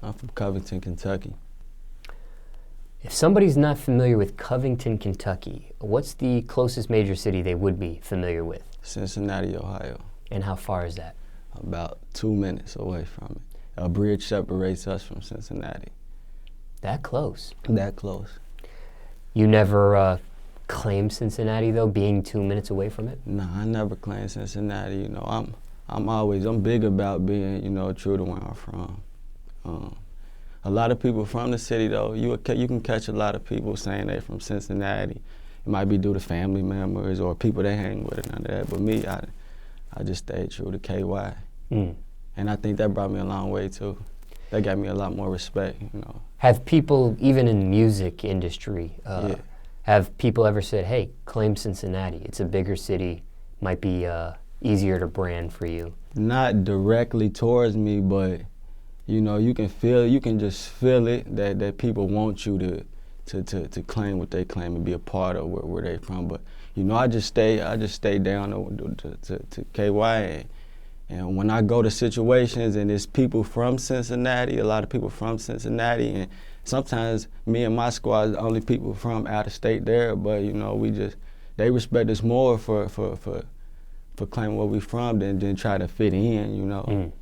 I'm from Covington, Kentucky. If somebody's not familiar with Covington, Kentucky, what's the closest major city they would be familiar with? Cincinnati, Ohio. And how far is that? About 2 minutes away from it. A bridge separates us from Cincinnati. That close? That close. You never claimed Cincinnati, though, being 2 minutes away from it? No, I never claimed Cincinnati. You know, I'm big about being, you know, true to where I'm from. A lot of people from the city, though, you can catch a lot of people saying they're from Cincinnati. It might be due to family members or people they hang with and none of that. But me, I just stayed true to KY. And I think that brought me a long way, too. That got me a lot more respect, you know. Have people, even in the music industry, have people ever said, hey, claim Cincinnati, it's a bigger city, might be easier to brand for you? Not directly towards me, but you know, you can just feel it that people want you to claim what they claim and be a part of where they from. But you know, I just stay down to KY, and when I go to situations and it's people from Cincinnati, a lot of people from Cincinnati, and sometimes me and my squad is the only people from out of state there. But you know, they respect us more for claiming where we from than try to fit in, you know.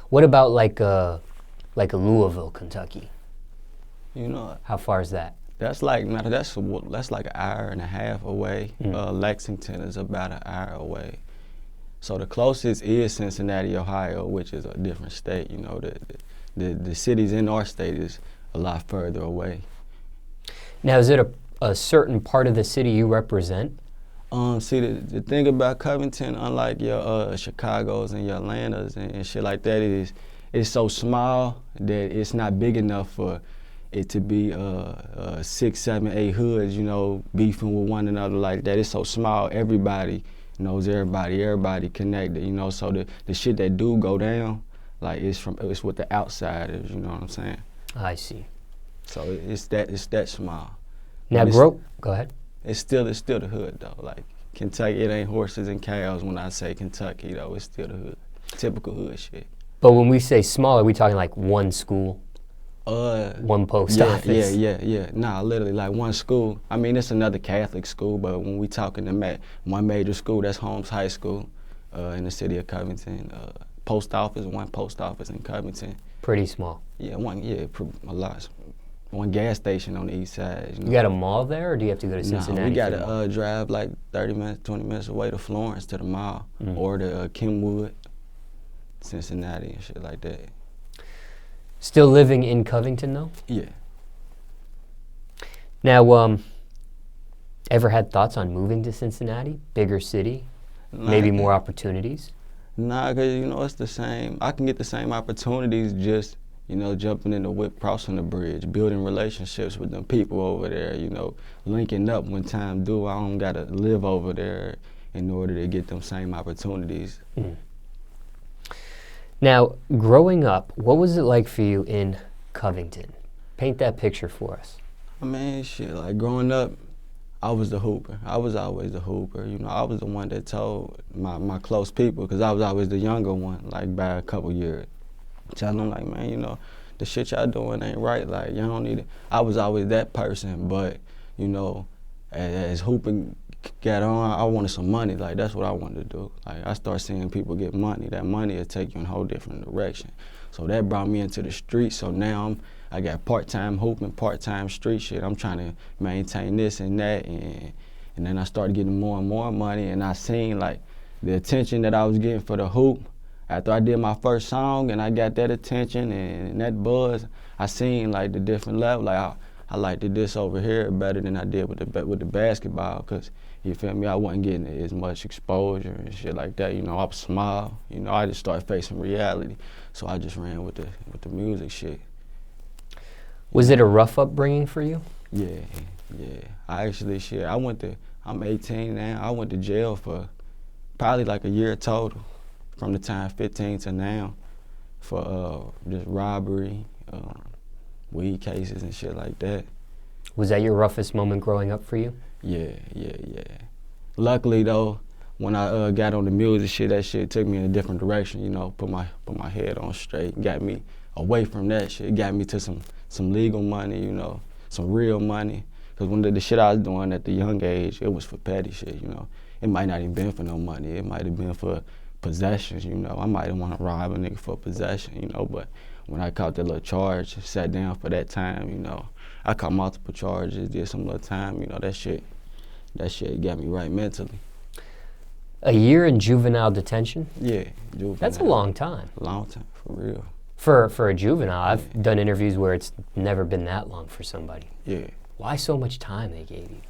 What about like a Louisville, Kentucky? You know, how far is that? That's like an hour and a half away. Lexington is about an hour away. So the closest is Cincinnati, Ohio, which is a different state. You know, the cities in our state is a lot further away. Now, is it a certain part of the city you represent? See, the thing about Covington, unlike your Chicago's and your Atlanta's and shit like that, it's so small that it's not big enough for it to be 6, 7, 8 hoods, you know, beefing with one another like that. It's so small, everybody knows everybody connected, you know. So the shit that do go down, like it's with the outsiders, you know what I'm saying? I see. So it's that small. Now, go ahead. It's still the hood though. Like Kentucky, it ain't horses and cows when I say Kentucky though. It's still the hood, typical hood shit. But when we say small, are we talking like one school, one post office? Yeah. Nah, literally like one school. I mean, it's another Catholic school, but when we talking one major school, that's Holmes High School in the city of Covington. One post office in Covington. Pretty small. Yeah, a lot. One gas station on the east side. You know? You got a mall there, or do you have to go to Cincinnati? Nah, we got to drive like 30 minutes, 20 minutes away to Florence to the mall, or to Kenwood, Cincinnati and shit like that. Still living in Covington, though? Yeah. Now, ever had thoughts on moving to Cincinnati? Bigger city? Maybe more opportunities? Nah, because, you know, it's the same. I can get the same opportunities just, you know, jumping in the whip, crossing the bridge, building relationships with them people over there, you know, linking up when time do. I don't got to live over there in order to get them same opportunities. Now, growing up, what was it like for you in Covington? Paint that picture for us. I mean, shit, like growing up, I was the hooper. I was always the hooper. You know, I was the one that told my close people, because I was always the younger one, like by a couple years. Tell them, like, man, you know, the shit y'all doing ain't right. Like, y'all don't need it. I was always that person, but, you know, as hooping got on, I wanted some money. Like, that's what I wanted to do. Like, I started seeing people get money. That money will take you in a whole different direction. So that brought me into the streets. So now I got part-time hooping, part-time street shit. I'm trying to maintain this and that. And then I started getting more and more money, and I seen, like, the attention that I was getting for the hoop. After I did my first song and I got that attention and that buzz, I seen like the different level. Like I liked this over here better than I did with the basketball, because you feel me, I wasn't getting as much exposure and shit like that. You know, I was small. You know, I just started facing reality, so I just ran with the music shit. Was it a rough upbringing for you? Yeah. I actually I'm 18 now. I went to jail for probably like a year total, from the time 15 to now, for just robbery, weed cases and shit like that. Was that your roughest moment growing up for you? Yeah. Luckily though, when I got on the music shit, that shit took me in a different direction, you know, put my head on straight, got me away from that shit. It got me to some legal money, you know, some real money. Because when the shit I was doing at the young age, it was for petty shit, you know. It might not even been for no money. It might have been for possessions, you know. I might have want to rob a nigga for possession, you know, but when I caught that little charge, sat down for that time, you know, I caught multiple charges, did some little time, you know, that shit got me right mentally. A year in juvenile detention? Yeah, juvenile. That's a long time. Long time, for real. For a juvenile, I've done interviews where it's never been that long for somebody. Yeah. Why so much time they gave you?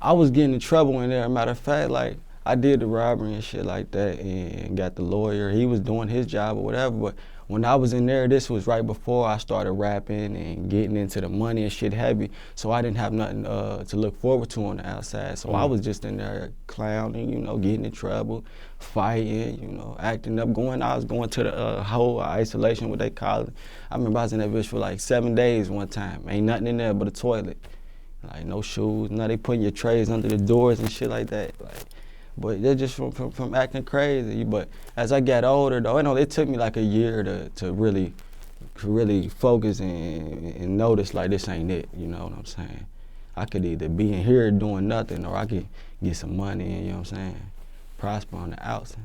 I was getting in trouble in there. Matter of fact, like, I did the robbery and shit like that and got the lawyer. He was doing his job or whatever, but when I was in there, this was right before I started rapping and getting into the money and shit heavy, so I didn't have nothing to look forward to on the outside. So I was just in there clowning, you know, getting in trouble, fighting, you know, acting up, I was going to the whole isolation, what they call it. I remember I was in that bitch for like 7 days one time. Ain't nothing in there but a toilet. Like, no shoes, now they putting your trays under the doors and shit like that. Like, but they're just from acting crazy. But as I got older, though, you know, it took me like a year to really focus and notice, like, this ain't it, you know what I'm saying? I could either be in here doing nothing, or I could get some money and, you know what I'm saying, prosper on the outside.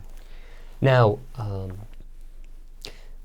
Now,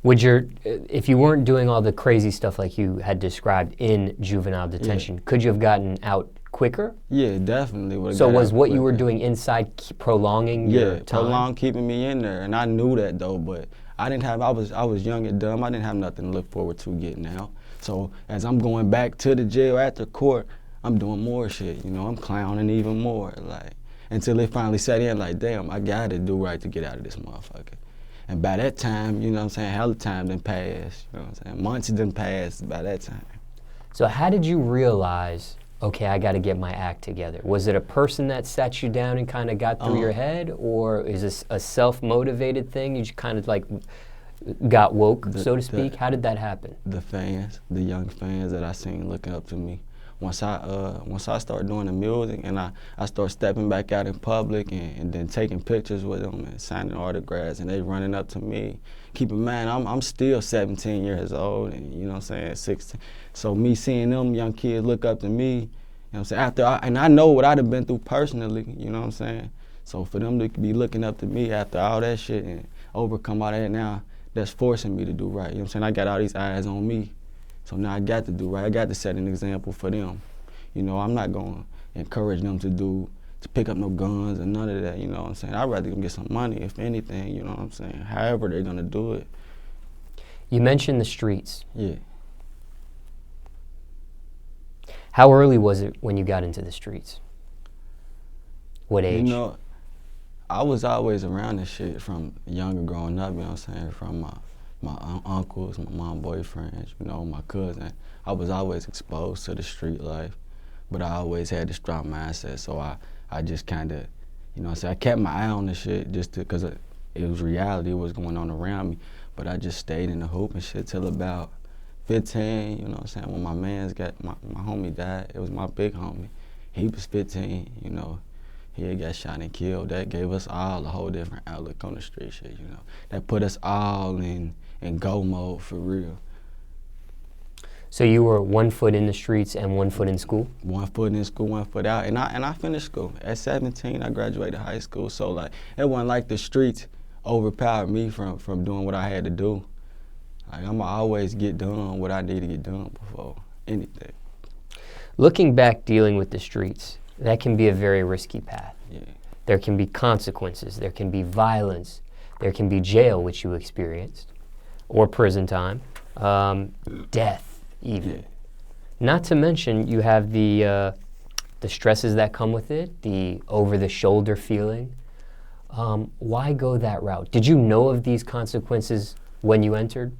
if you weren't doing all the crazy stuff like you had described in juvenile detention, could you have gotten out quicker? Yeah, definitely. So was what you were doing inside prolonging your time? Yeah, prolonged keeping me in there, and I knew that though, but I was young and dumb. I didn't have nothing to look forward to getting out. So as I'm going back to the jail after court, I'm doing more shit, you know, I'm clowning even more, like, until it finally set in, like, damn, I gotta do right to get out of this motherfucker. And by that time, you know what I'm saying, hell of time done passed, you know what I'm saying, months done passed by that time. So how did you realize, okay, I gotta get my act together? Was it a person that sat you down and kind of got through your head, or is this a self-motivated thing? You just kind of like got woke, so to speak? How did that happen? The fans, the young fans that I seen looking up to me. Once I started doing the music and I started stepping back out in public and then taking pictures with them and signing autographs, and they running up to me. Keep in mind, I'm still 17 years old, and you know what I'm saying, 16. So me seeing them young kids look up to me, you know what I'm saying, and I know what I'd have been through personally, you know what I'm saying? So for them to be looking up to me after all that shit and overcome all that now, that's forcing me to do right, you know what I'm saying? I got all these eyes on me. So now I got to do right. I got to set an example for them. You know, I'm not going to encourage them to pick up no guns and none of that, you know what I'm saying? I'd rather them get some money, if anything, you know what I'm saying? However they're going to do it. You mentioned the streets. Yeah. How early was it when you got into the streets? What age? You know, I was always around this shit from younger growing up, you know what I'm saying? From my uncles, my mom boyfriends, you know, my cousin. I was always exposed to the street life, but I always had a strong mindset, so I just kind of, you know what I'm saying, I kept my eye on the shit just because it was reality, what was going on around me, but I just stayed in the hoop and shit till about 15, you know what I'm saying, when my my homie died. It was my big homie. He was 15, you know. He had got shot and killed. That gave us all a whole different outlook on the street shit, you know. That put us all in go mode for real. So you were 1 foot in the streets and 1 foot in school? 1 foot in school, 1 foot out, and I finished school. At 17, I graduated high school, so like, it wasn't like the streets overpowered me from doing what I had to do. Like, I'ma always get done what I need to get done before anything. Looking back, dealing with the streets, that can be a very risky path. Yeah. There can be consequences, there can be violence, there can be jail, which you experienced, or prison time, death even. Yeah. Not to mention you have the stresses that come with it, the over-the-shoulder feeling. Why go that route? Did you know of these consequences when you entered?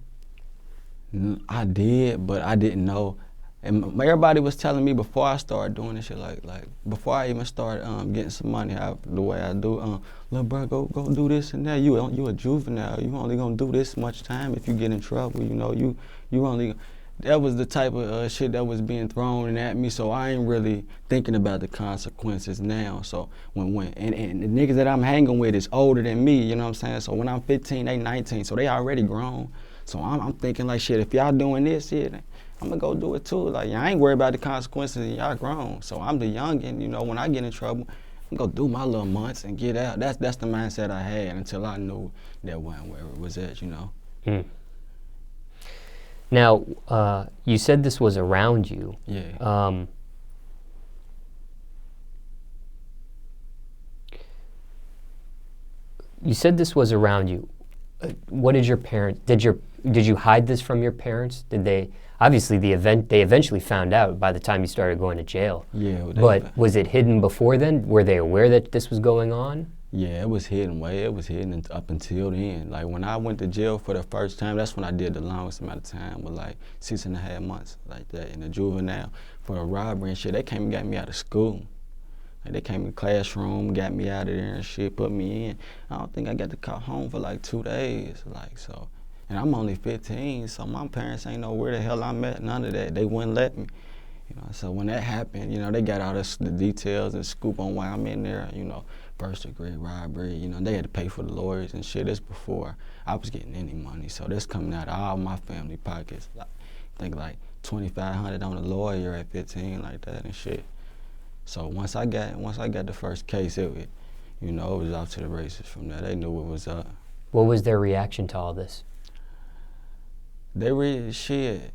I did, but I didn't know. And everybody was telling me before I started doing this shit, like before I even started getting some money the way I do, little bro, go do this and that. You a juvenile. You only gonna do this much time if you get in trouble. You know, you only. That was the type of shit that was being thrown at me. So I ain't really thinking about the consequences now. So and the niggas that I'm hanging with is older than me. You know what I'm saying? So when I'm 15, they 19. So they already grown. So I'm thinking like, shit, if y'all doing this shit, I'm gonna go do it too. Like, I ain't worried about the consequences, and y'all grown. So I'm the youngin', you know, when I get in trouble, I'm gonna do my little months and get out. That's the mindset I had until I knew that wasn't where it was at, you know. Mm. Now, you said this was around you. Yeah. You said this was around you. What did your parents, did you hide this from your parents? Did they, obviously they eventually found out by the time you started going to jail. Yeah. But was it hidden before then? Were they aware that this was going on? Yeah, it was hidden up until then. Like when I went to jail for the first time, that's when I did the longest amount of time, with like 6.5 months, like that, in the juvenile for a robbery and shit. They came and got me out of school. Like they came in the classroom, got me out of there and shit, put me in. I don't think I got to come home for like 2 days, like so. And I'm only 15, so my parents ain't know where the hell I'm at, none of that. They wouldn't let me. You know, so when that happened, you know, they got all the details and scoop on why I'm in there, you know, first-degree robbery, you know, they had to pay for the lawyers and shit. This before I was getting any money, so this coming out of all my family pockets. Like, I think like $2,500 on a lawyer at 15, like that and shit. So once I got the first case, it you know, it was off to the races from there. They knew what was up. What was their reaction to all this? They really shit.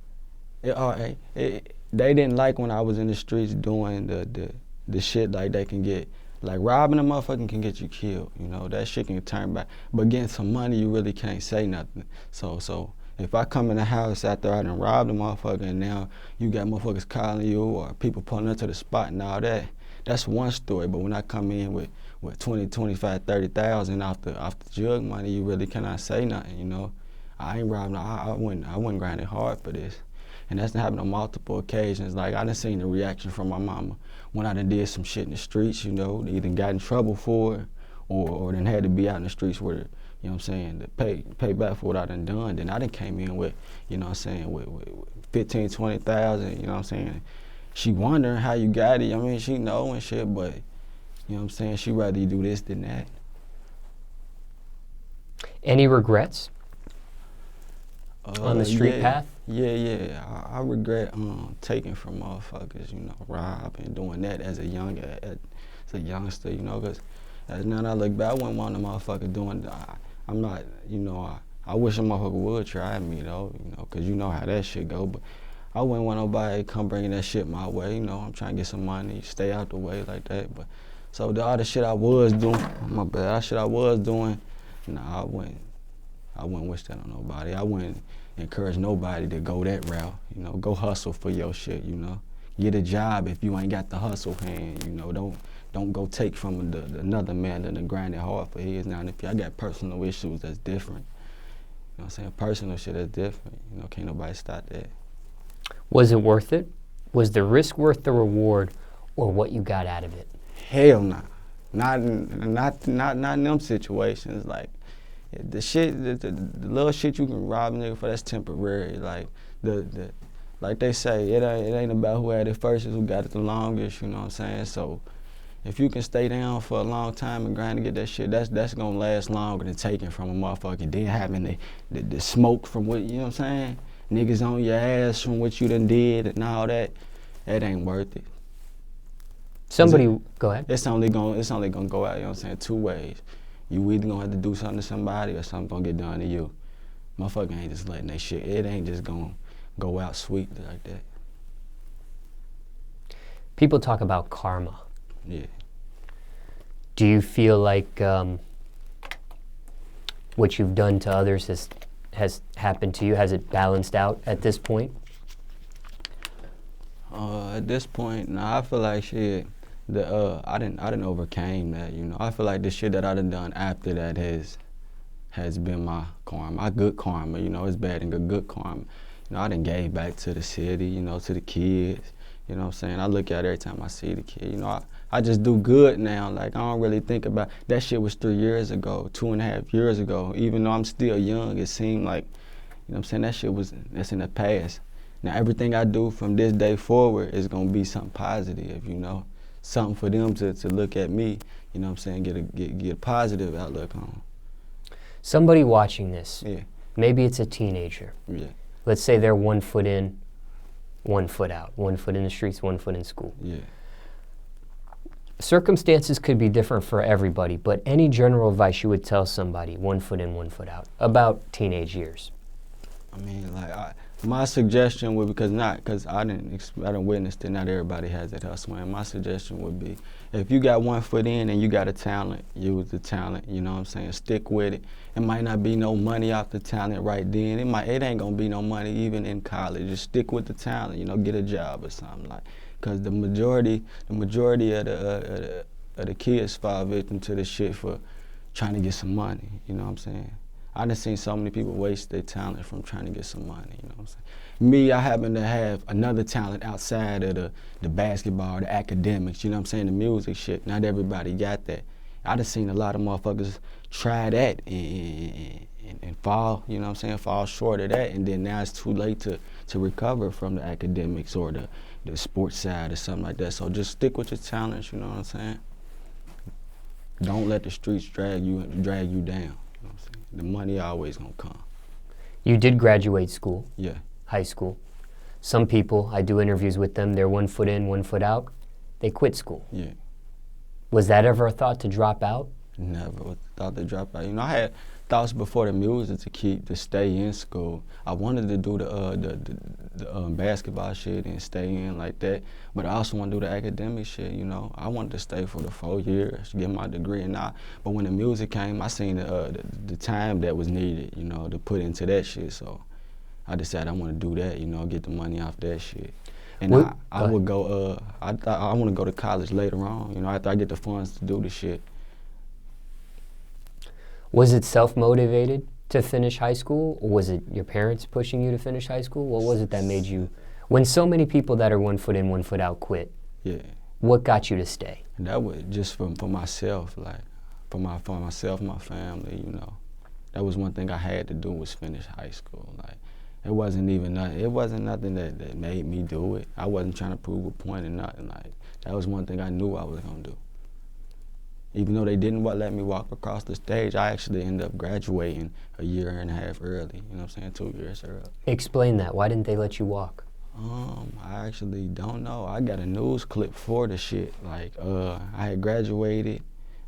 They didn't like when I was in the streets doing the shit like they can get. Like robbing a motherfucker can get you killed, you know, that shit can turn back. But getting some money, you really can't say nothing. So if I come in the house after I done robbed a motherfucker and now you got motherfuckers calling you or people pulling up to the spot and all that, that's one story. But when I come in with 20, 25, 30,000 off the jug money, you really cannot say nothing, you know. I ain't robbing, I wouldn't grind it hard for this. And that's happened on multiple occasions. Like, I done seen the reaction from my mama when I done did some shit in the streets, you know, they either got in trouble for it or then had to be out in the streets with it, you know what I'm saying, to pay back for what I done done. Then I done came in with, you know what I'm saying, with 15, 20,000, you know what I'm saying. She wondering how you got it. I mean, she know and shit, but, you know what I'm saying, she rather you do this than that. Any regrets on the street path? Yeah. I regret taking from motherfuckers, you know, robbing, doing that as a youngster, you know, because now that I look back, I wouldn't want a motherfucker doing that. I'm not, you know, I wish a motherfucker would try me, though, you know, because you know how that shit go, but I wouldn't want nobody to come bringing that shit my way, you know. I'm trying to get some money, stay out the way like that, but so the other shit I was doing, nah, I wouldn't wish that on nobody. I wouldn't encourage nobody to go that route, you know. Go hustle for your shit, you know. Get a job if you ain't got the hustle hand, you know. Don't go take from another man than to grind it hard for his. Now, and if y'all got personal issues, that's different. You know what I'm saying? Personal shit, that's different. You know, can't nobody stop that. Was it worth it? Was the risk worth the reward, or what you got out of it? Hell nah. Not in them situations. Like, the shit, the little shit you can rob a nigga for, that's temporary. Like like they say, it ain't about who had it first, it's who got it the longest. You know what I'm saying? So if you can stay down for a long time and grind to get that shit, that's gonna last longer than taking from a motherfucker. Then having the smoke from what, you know what I'm saying? Niggas on your ass from what you done did and all that. That ain't worth it. Go ahead. It's only gonna go out, you know what I'm saying, 2 ways. You either gonna have to do something to somebody or something gonna get done to you. Motherfucker ain't just letting that shit, it ain't just gonna go out sweet like that. People talk about karma. Yeah. Do you feel like what you've done to others has happened to you? Has it balanced out at this point? At this point, nah, I feel like shit, I didn't overcame that, you know. I feel like the shit that I done after that has been my karma, my good karma, you know. It's bad and good karma. You know, I done gave back to the city, you know, to the kids, you know what I'm saying. I look at it every time I see the kid, you know. I just do good now. Like, I don't really think about, that shit was 3 years ago, 2.5 years ago. Even though I'm still young, it seemed like, you know what I'm saying, that's in the past. Now, everything I do from this day forward is gonna be something positive, you know. Something for them to look at me, you know what I'm saying, get a positive outlook on. Somebody watching this, yeah, Maybe it's a teenager. Yeah. Let's say they're 1 foot in, 1 foot out. 1 foot in the streets, 1 foot in school. Yeah. Circumstances could be different for everybody, but any general advice you would tell somebody 1 foot in, 1 foot out about teenage years? I mean, like, my suggestion would, because I didn't witness it, not everybody has that hustle. And my suggestion would be, if you got 1 foot in and you got a talent, use the talent, you know what I'm saying? Stick with it. It might not be no money off the talent right then. It ain't gonna be no money even in college. Just stick with the talent, you know, get a job or something like. Because the majority of the kids fall victim to this shit for trying to get some money, you know what I'm saying? I done seen so many people waste their talent from trying to get some money, you know what I'm saying? Me, I happen to have another talent outside of the basketball, the academics, you know what I'm saying, the music shit. Not everybody got that. I done seen a lot of motherfuckers try that and fall, you know what I'm saying, fall short of that, and then now it's too late to recover from the academics or the sports side or something like that. So just stick with your talents, you know what I'm saying? Don't let the streets drag you down. You know what I'm saying? The money always gonna come. You did graduate school. Yeah. High school. Some people, I do interviews with them, they're 1 foot in, 1 foot out. They quit school. Yeah. Was that ever a thought to drop out? Never thought to drop out. You know, I had thoughts before the music to stay in school. I wanted to do the basketball shit and stay in like that, but I also want to do the academic shit, you know. I wanted to stay for the 4 years, get my degree and all. But when the music came, I seen the time that was needed, you know, to put into that shit. So I decided I want to do that, you know, get the money off that shit. And I would go, I want to go to college later on, you know, after I get the funds to do the shit. Was it self-motivated to finish high school, or was it your parents pushing you to finish high school? What was it that made you, when so many people that are 1 foot in, 1 foot out quit, yeah, what got you to stay? And that was just for myself, like, for myself, my family, you know. That was one thing I had to do, was finish high school. Like, it wasn't nothing that made me do it. I wasn't trying to prove a point or nothing. Like, that was one thing I knew I was gonna do. Even though they didn't let me walk across the stage, I actually ended up graduating a year and a half early, you know what I'm saying, 2 years early. Explain that. Why didn't they let you walk? I actually don't know. I got a news clip for the shit. Like, I had graduated,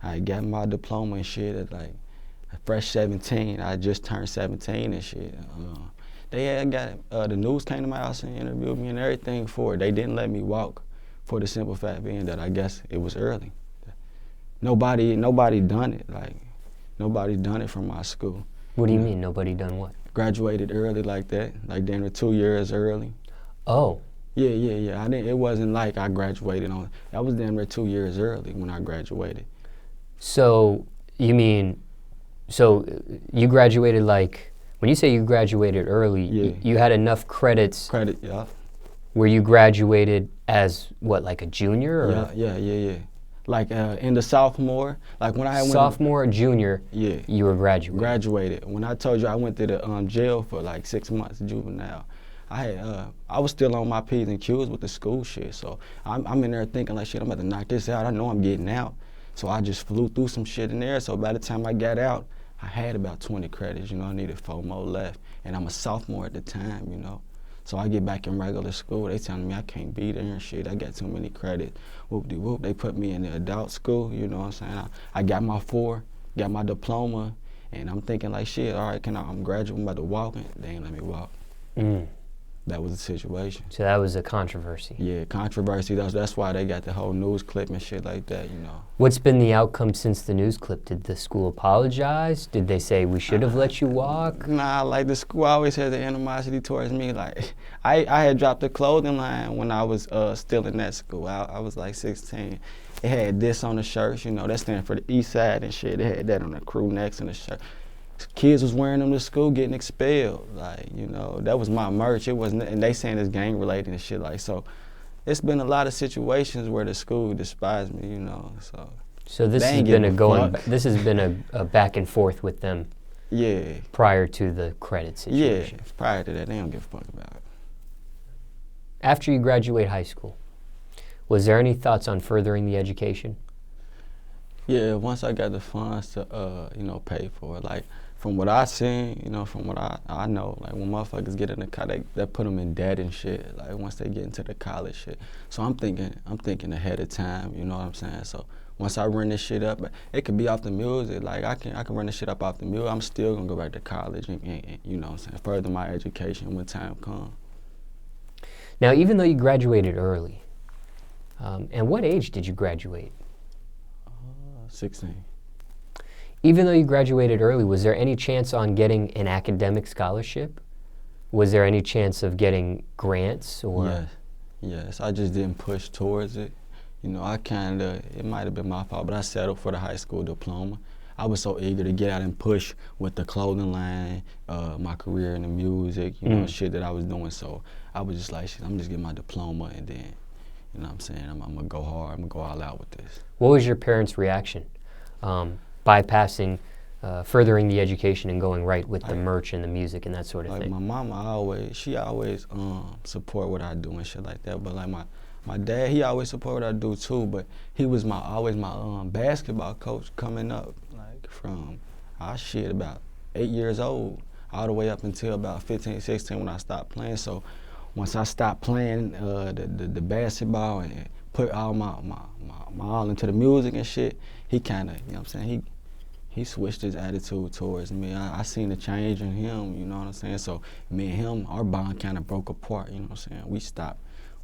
I had got my diploma and shit at like a fresh 17. I just turned 17 and shit. They had got, the news came to my house and interviewed me and everything for it. They didn't let me walk for the simple fact being that I guess it was early. Nobody done it, like, nobody done it from my school. What do you mean, nobody done what? Graduated early like that, like damn near 2 years early. Oh. Yeah. It wasn't like I graduated I was damn near 2 years early when I graduated. So, you mean, so you graduated like, when you say you graduated early, yeah. You had enough credits. Yeah. Where you graduated as, what, like a junior? Or? Yeah. Like in the sophomore, like when I went sophomore or junior, yeah, you were graduated. Graduated. When I told you I went to the jail for like 6 months, juvenile, I was still on my P's and Q's with the school shit. So I'm in there thinking like, shit, I'm about to knock this out. I know I'm getting out. So I just flew through some shit in there. So by the time I got out, I had about 20 credits. You know, I needed 4 more left, and I'm a sophomore at the time. You know. So I get back in regular school, they telling me I can't be there and shit, I got too many credits. Whoop-de-whoop, they put me in the adult school, you know what I'm saying? I got my 4, got my diploma, and I'm thinking like, shit, all right, I'm graduating, I'm about to walk, and they ain't let me walk. That was the situation. So that was a controversy. Yeah, controversy, that's why they got the whole news clip and shit like that, you know. What's been the outcome since the news clip? Did the school apologize? Did they say we should have let you walk? Nah, like the school always had the animosity towards me. Like, I had dropped the clothing line when I was still in that school. I was like 16. It had this on the shirts, you know, that stands for the East Side and shit. It had that on the crew necks and the shirt. Kids was wearing them to school getting expelled. Like, you know, that was my merch. It wasn't, and they saying it's gang related and shit like, so it's been a lot of situations where the school despised me, you know, so. So this has been a back and forth with them. Yeah. Prior to the credit situation. Yeah, prior to that, they don't give a fuck about it. After you graduate high school, was there any thoughts on furthering the education? Yeah, once I got the funds to, you know, pay for it. Like, from what I seen, you know, from what I know, like, when motherfuckers get in the car, they put them in debt and shit, like, once they get into the college shit. So I'm thinking ahead of time, you know what I'm saying? So once I run this shit up, it could be off the music, like, I can run this shit up off the music. I'm still gonna go back to college and you know what I'm saying, further my education when time comes. Now, even though you graduated early, and what age did you graduate? 16. Even though you graduated early, was there any chance on getting an academic scholarship? Was there any chance of getting grants or? Yes, I just didn't push towards it. You know, it might have been my fault, but I settled for the high school diploma. I was so eager to get out and push with the clothing line, my career in the music, you know, shit that I was doing. So I was just like, shit, I'm just getting my diploma and then, you know what I'm saying, I'm gonna go hard, I'm gonna go all out with this. What was your parents' reaction? Bypassing, furthering the education and going right with the merch and the music and that sort of thing? My mama she always support what I do and shit like that. But like my dad, he always support what I do too. But he was always my basketball coach coming up, like from about 8 years old all the way up until about 15, 16 when I stopped playing. So once I stopped playing the basketball and put all my all into the music and shit, he kind of, you know what I'm saying, he switched his attitude towards me. I seen the change in him, you know what I'm saying? So me and him, our bond kind of broke apart, you know what I'm saying?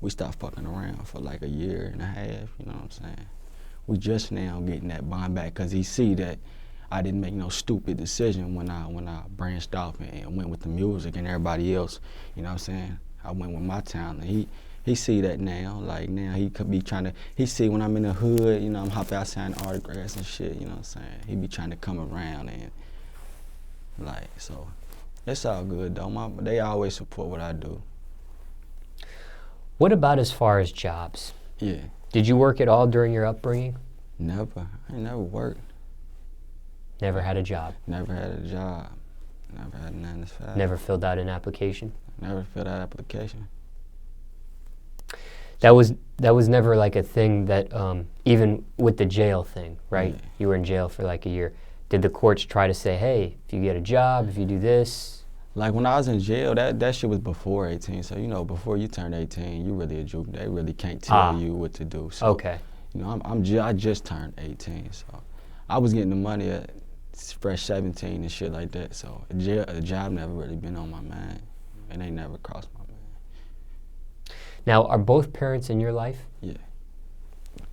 We stopped fucking around for like a year and a half, you know what I'm saying? We just now getting that bond back because he see that I didn't make no stupid decision when I branched off and went with the music and everybody else, you know what I'm saying? I went with my talent. He see that now, like now he could be trying to, he see when I'm in the hood, you know, I'm hopping out signing autographs and shit, you know what I'm saying? He be trying to come around and like, so it's all good though. They always support what I do. What about as far as jobs? Yeah. Did you work at all during your upbringing? Never. I never worked. Never had a job? Never had a job. Never had none as fast. Never filled out an application? Never filled out an application. That was never like a thing that, even with the jail thing, right? Yeah. You were in jail for like a year. Did the courts try to say, hey, if you get a job, if you do this? Like when I was in jail, that shit was before 18. So, you know, before you turn 18, you really a juke. They really can't tell you what to do. So, okay. You know, I just turned 18, so I was getting the money at fresh 17 and shit like that. So a job never really been on my mind. It ain't never crossed my mind. Now, are both parents in your life? Yeah.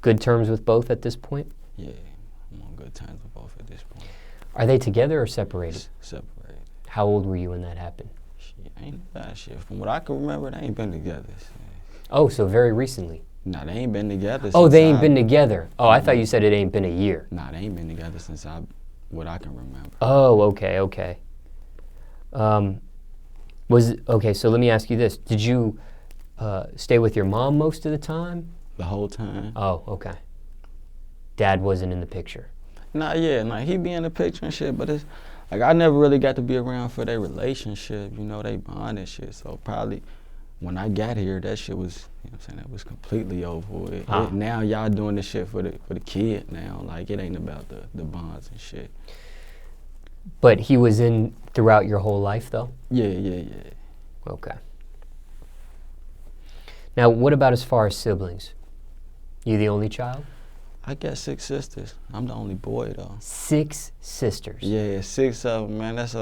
Good terms with both at this point? Yeah, I'm on good terms with both at this point. Are they together or separated? Separated. How old were you when that happened? Shit, ain't bad shit. From what I can remember, they ain't been together. Oh, so very recently? Nah, they ain't been together. Oh, they ain't been together. Oh, I thought you said it ain't been a year. Nah, they ain't been together since what I can remember. Oh, okay. Okay, so let me ask you this. Did you stay with your mom most of the time? The whole time. Oh, okay. Dad wasn't in the picture? Nah, yeah, like he be in the picture and shit, but it's like I never really got to be around for their relationship, you know, they bond and shit. So probably when I got here, that shit was, you know what I'm saying, that was completely over with. Now y'all doing this shit for the kid now. Like it ain't about the bonds and shit. But he was in throughout your whole life though? Yeah. Okay. Now, what about as far as siblings? You the only child? I got 6 sisters. I'm the only boy though. 6 sisters? Yeah, 6 of them, man. That's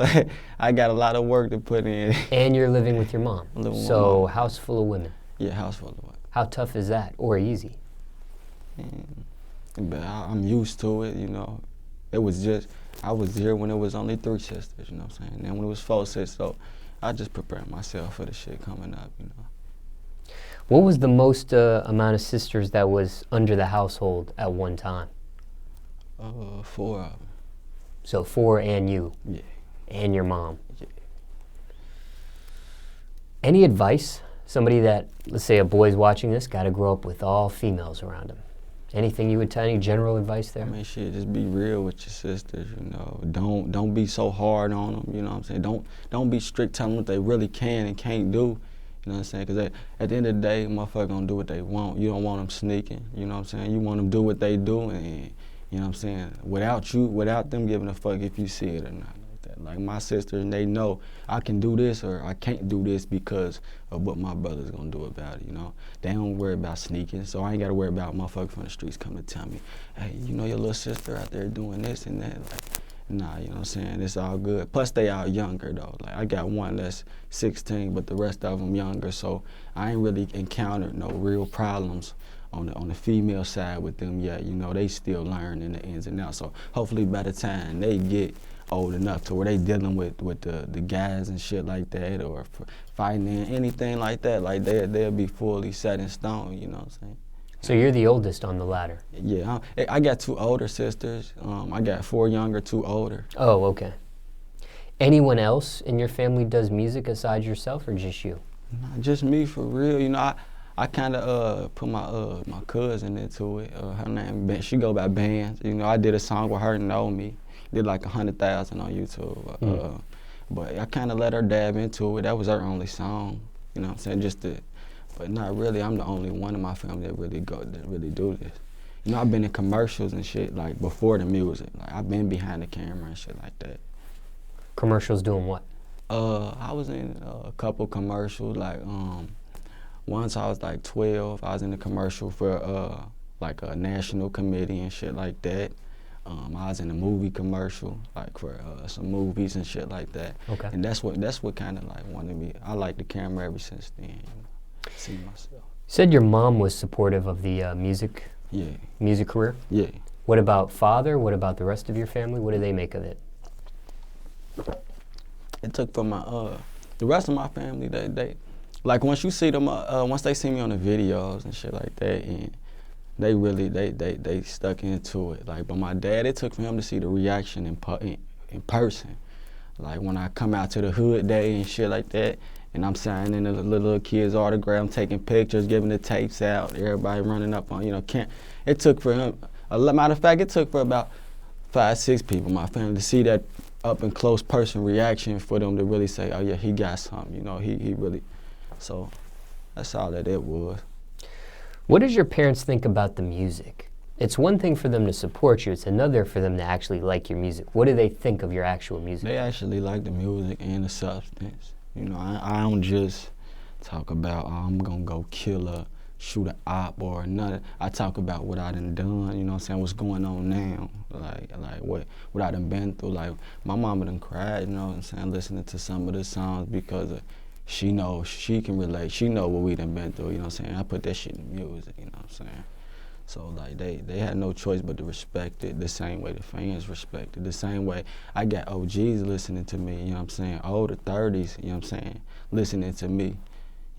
I got a lot of work to put in. And you're living with your mom? I'm living with so, my mom. House full of women? Yeah, house full of women. How tough is that, or easy? But I'm used to it, you know. It was just, I was here when it was only 3 sisters, you know what I'm saying? And then when it was 4 sisters, so I just prepared myself for the shit coming up, you know. What was the most amount of sisters that was under the household at one time? 4 of them. So 4 and you? Yeah. And your mom? Yeah. Any advice? Somebody that, let's say a boy's watching this, got to grow up with all females around him. Anything you would tell, any general advice there? I mean, shit, just be real with your sisters, you know. Don't be so hard on them, you know what I'm saying? Don't be strict telling them what they really can and can't do. You know what I'm saying? Because at the end of the day, motherfuckers gonna do what they want. You don't want them sneaking, you know what I'm saying? You want them to do what they do and You know what I'm saying? Without them giving a fuck if you see it or not. Like that. Like my sisters, they know I can do this or I can't do this because of what my brother's gonna do about it, you know? They don't worry about sneaking, so I ain't gotta worry about motherfuckers from the streets coming to tell me, hey, you know your little sister out there doing this and that. Like, nah, you know what I'm saying? It's all good. Plus, they out younger, though. Like, I got one that's 16, but the rest of them younger, so I ain't really encountered no real problems on the female side with them yet. You know, they still learning the ins and outs. So hopefully by the time they get old enough to where they dealing with the guys and shit like that, or fighting anything like that, like they'll be fully set in stone, you know what I'm saying? So you're the oldest on the ladder? Yeah, I got 2 older sisters. I got 4 younger, 2 older. Oh, okay. Anyone else in your family does music aside yourself, or just you? Nah, just me for real. You know, I kind of put my cousin into it. Her name Ben. She go by Bands. You know, I did a song with her, Know Me. Did like 100,000 on YouTube. But I kind of let her dab into it. That was her only song. You know what I'm saying? But not really. I'm the only one in my family that really do this. You know, I've been in commercials and shit like before the music. Like I've been behind the camera and shit like that. Commercials doing what? I was in a couple commercials. Like once I was like 12, I was in a commercial for like a national committee and shit like that. I was in a movie commercial, like for some movies and shit like that. Okay. And that's what kind of like wanted me. I like the camera ever since then. You know, see myself. You said your mom was supportive of the music career? Yeah. What about father? What about the rest of your family? What do they make of it? It took for my the rest of my family. They like once you see them once they see me on the videos and shit like that, and they really they stuck into it. Like, but my dad, it took for him to see the reaction in person. Like when I come out to the hood day and shit like that, and I'm signing the little kids' autograph, I'm taking pictures, giving the tapes out, everybody running up on, you know, it took for him, matter of fact, it took for about 5, 6 people in my family to see that up and close person reaction for them to really say, oh yeah, he got something, you know, he really, so that's all that it was. What does your parents think about the music? It's one thing for them to support you, it's another for them to actually like your music. What do they think of your actual music? They actually like the music and the substance. You know, I don't just talk about, oh, I'm gonna go shoot an op or nothing. I talk about what I done, you know what I'm saying, what's going on now. Like what I done been through. Like my mama done cried, you know what I'm saying, listening to some of the songs because she knows, she can relate. She know what we done been through, you know what I'm saying. I put that shit in music, you know what I'm saying. So like they had no choice but to respect it the same way the fans respect it, the same way I got OGs listening to me, you know what I'm saying, older 30s, you know what I'm saying, listening to me, you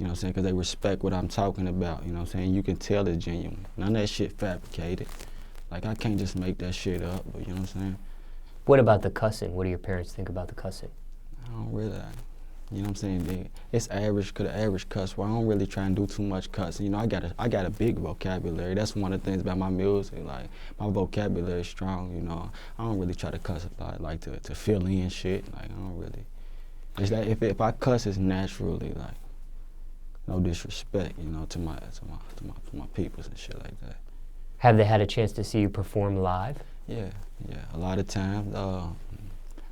know what I'm saying, because they respect what I'm talking about, you know what I'm saying. You can tell it's genuine. None of that shit fabricated. Like I can't just make that shit up, but you know what I'm saying. What about the cussing? What do your parents think about the cussing? I don't really, you know what I'm saying, it's average, the average cuss where I don't really try and do too much cussing. You know, I got a big vocabulary. That's one of the things about my music. Like, my vocabulary is strong, you know. I don't really try to cuss a lot, like to fill in shit. Like, I don't really. It's that if I cuss, it's naturally, like, no disrespect, you know, to my peoples and shit like that. Have they had a chance to see you perform live? Yeah. A lot of times,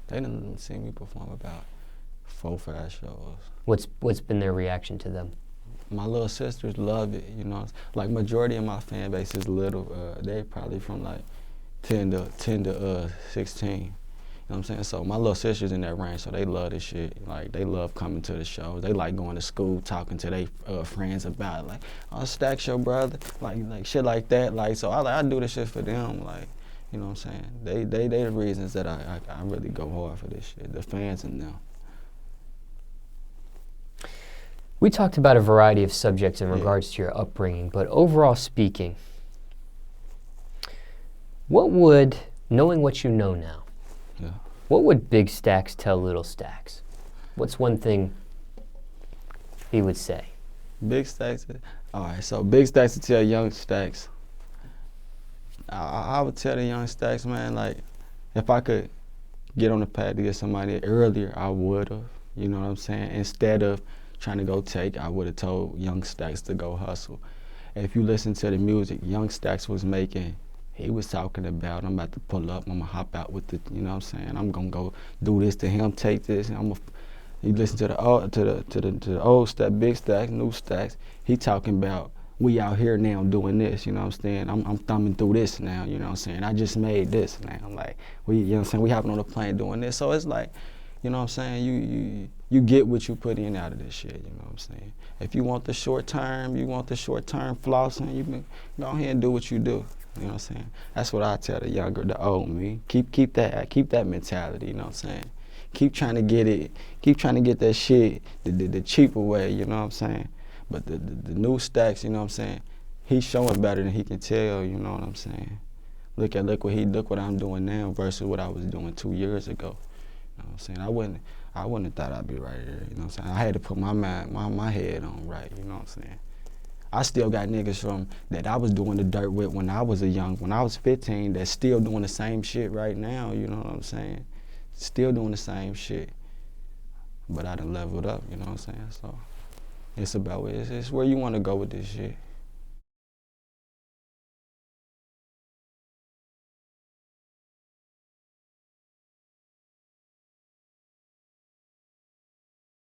they didn't see me perform about 4 or 5 shows. What's been their reaction to them? My little sisters love it, you know. Like majority of my fan base is little. They probably from like 10 to 16. You know what I'm saying? So my little sisters in that range, so they love this shit. Like they love coming to the shows. They like going to school, talking to their friends about it. Like, oh, Staxs your brother, like shit like that. Like, so I do this shit for them. Like, you know what I'm saying? They the reasons that I really go hard for this shit. The fans and them. We talked about a variety of subjects in regards to your upbringing, but overall speaking, knowing what you know now, what would Big Staxs tell Little Staxs? What's one thing he would say? Big Staxs, all right, so Big Staxs would tell young Staxs, I would tell the young Staxs, man, like, if I could get on the path to get somebody earlier, I would have, you know what I'm saying, instead of trying to go take, I would have told young Staxs to go hustle. If you listen to the music, young Staxs was making he was talking about, I'm about to pull up, I'm gonna hop out with the, you know what I'm saying? I'm gonna go do this to him, take this, and he listened to the old Staxs, big Staxs, new Staxs. He talking about, we out here now doing this, you know what I'm saying? I'm thumbing through this now, you know what I'm saying? I just made this now, like, you know what I'm saying? We hopping on the plane doing this. So it's like, you know what I'm saying? You get what you put in out of this shit, you know what I'm saying? If you want the short term flossing, you can go ahead and do what you do. You know what I'm saying? That's what I tell the old me. Keep that mentality, you know what I'm saying? Keep trying to get that shit the cheaper way, you know what I'm saying? But the new Staxs, you know what I'm saying? He's showing better than he can tell, you know what I'm saying? Look what I'm doing now versus what I was doing 2 years ago. You know what I'm saying? I wouldn't have thought I'd be right here, you know what I'm saying? I had to put my head on right, you know what I'm saying? I still got niggas from that I was doing the dirt with when I was 15, that's still doing the same shit right now, you know what I'm saying? Still doing the same shit. But I done leveled up, you know what I'm saying? So it's where you want to go with this shit.